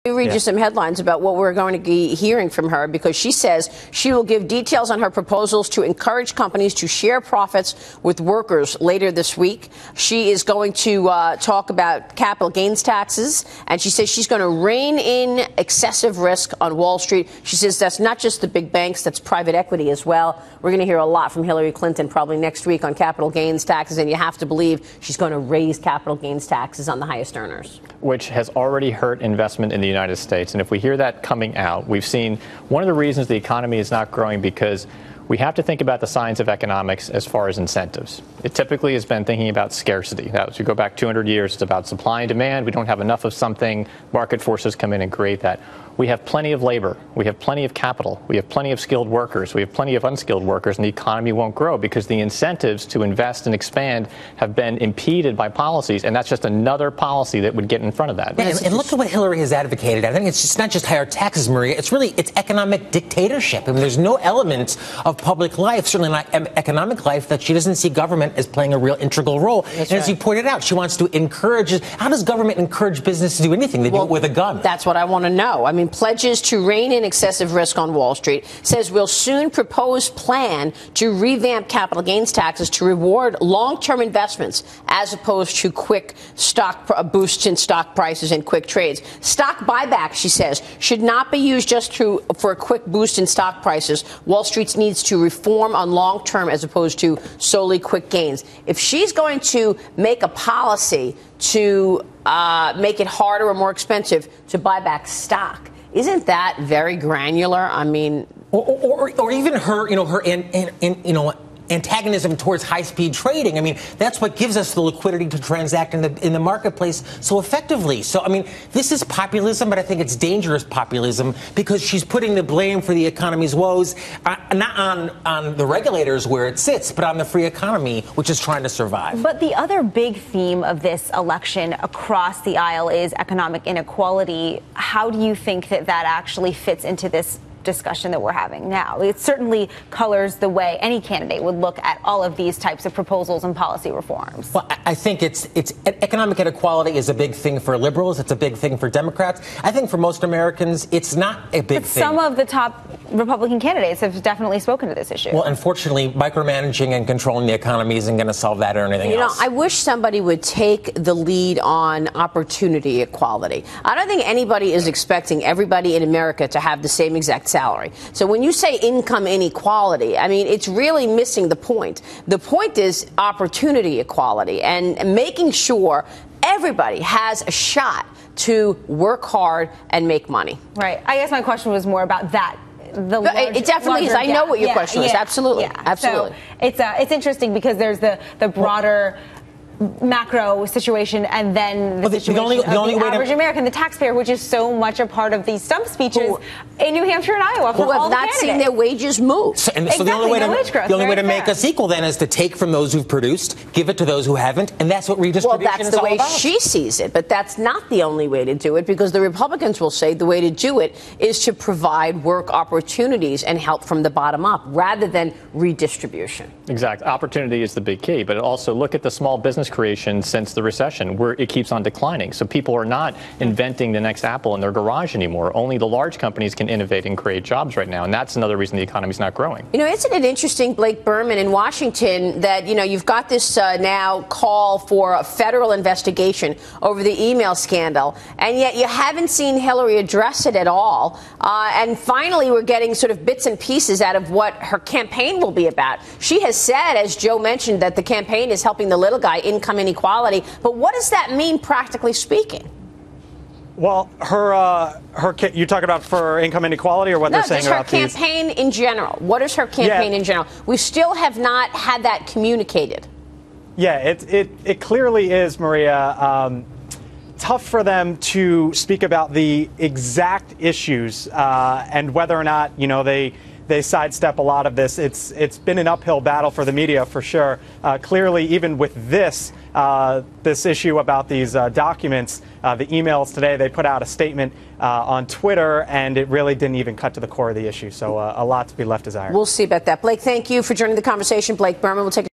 Let me read you some headlines about what we're going to be hearing from her, because she says she will give details on her proposals to encourage companies to share profits with workers later this week. She is going to talk about capital gains taxes, and she says she's going to rein in excessive risk on Wall Street. She says that's not just the big banks, that's private equity as well. We're going to hear a lot from Hillary Clinton probably next week on capital gains taxes, and you have to believe she's going to raise capital gains taxes on the highest earners, which has already hurt investment in the United States. And if we hear that coming out, we've seen one of the reasons the economy is not growing, because we have to think about the science of economics as far as incentives. It typically has been thinking about scarcity. That was, you go back 200 years, it's about supply and demand. We don't have enough of something. Market forces come in and create that. We have plenty of labor. We have plenty of capital. We have plenty of skilled workers. We have plenty of unskilled workers, and the economy won't grow because the incentives to invest and expand have been impeded by policies, and that's just another policy that would get in front of that. Yeah, and look at what Hillary has advocated. I think it's just not just higher taxes, Maria. It's economic dictatorship. I mean, there's no element of public life, certainly not economic life, that she doesn't see government as playing a real integral role. That's and as you pointed out, she wants to encourage. How does government encourage business to do anything? They do it with a gun. That's what I want to know. I mean, pledges to rein in excessive risk on Wall Street, says we'll soon propose plan to revamp capital gains taxes to reward long-term investments as opposed to quick stock boosts in stock prices and quick trades. Stock buyback, she says, should not be used just for a quick boost in stock prices. Wall Street needs to reform on long term as opposed to solely quick gains. If she's going to make a policy to make it harder or more expensive to buy back stock, isn't that very granular? I mean, or even her, antagonism towards high-speed trading. I mean, that's what gives us the liquidity to transact in the marketplace so effectively. So, I mean, this is populism, but I think it's dangerous populism because she's putting the blame for the economy's woes not on the regulators where it sits, but on the free economy, which is trying to survive. But the other big theme of this election across the aisle is economic inequality. How do you think that actually fits into this discussion that we're having now? It certainly colors the way any candidate would look at all of these types of proposals and policy reforms. Well, I think it's economic inequality is a big thing for liberals. It's a big thing for Democrats. I think for most Americans, it's not a big thing. Some of the top Republican candidates have definitely spoken to this issue. Well, unfortunately, micromanaging and controlling the economy isn't going to solve that or anything else. I wish somebody would take the lead on opportunity equality. I don't think anybody is expecting everybody in America to have the same exact salary. So when you say income inequality, I mean, it's really missing the point. The point is opportunity equality and making sure everybody has a shot to work hard and make money. Right. I guess my question was more about that. It definitely is. I know what your question is. Absolutely. Yeah. Absolutely. So it's interesting because there's the broader macro situation and then the situation of the average American, the taxpayer, which is so much a part of these stump speeches in New Hampshire and Iowa. Who have not seen their wages move. So the only way to make us equal then is to take from those who've produced, give it to those who haven't, and that's what redistribution is all about. Well, that's the way she sees it, but that's not the only way to do it, because the Republicans will say the way to do it is to provide work opportunities and help from the bottom up rather than redistribution. Exactly. Opportunity is the big key, but also look at the small business creation since the recession, where it keeps on declining. So people are not inventing the next Apple in their garage anymore. Only the large companies can innovate and create jobs right now, and that's another reason the economy's not growing. Isn't it interesting, Blake Burman in Washington, that you've got this now call for a federal investigation over the email scandal, and yet you haven't seen Hillary address it at all. And finally, we're getting sort of bits and pieces out of what her campaign will be about. She has said, as Joe mentioned, that the campaign is helping the little guy, income inequality. But what does that mean, practically speaking? Well, you talk about for income inequality, or what they're saying about her campaign in general. What is her campaign in general? We still have not had that communicated. Yeah, it clearly is, Maria. Tough for them to speak about the exact issues and whether or not they sidestep a lot of this. It's been an uphill battle for the media, for sure. Clearly, even with this issue about these documents, the emails today, they put out a statement on Twitter, and it really didn't even cut to the core of the issue. So a lot to be left desired. We'll see about that. Blake, thank you for joining the conversation. Blake Burman will take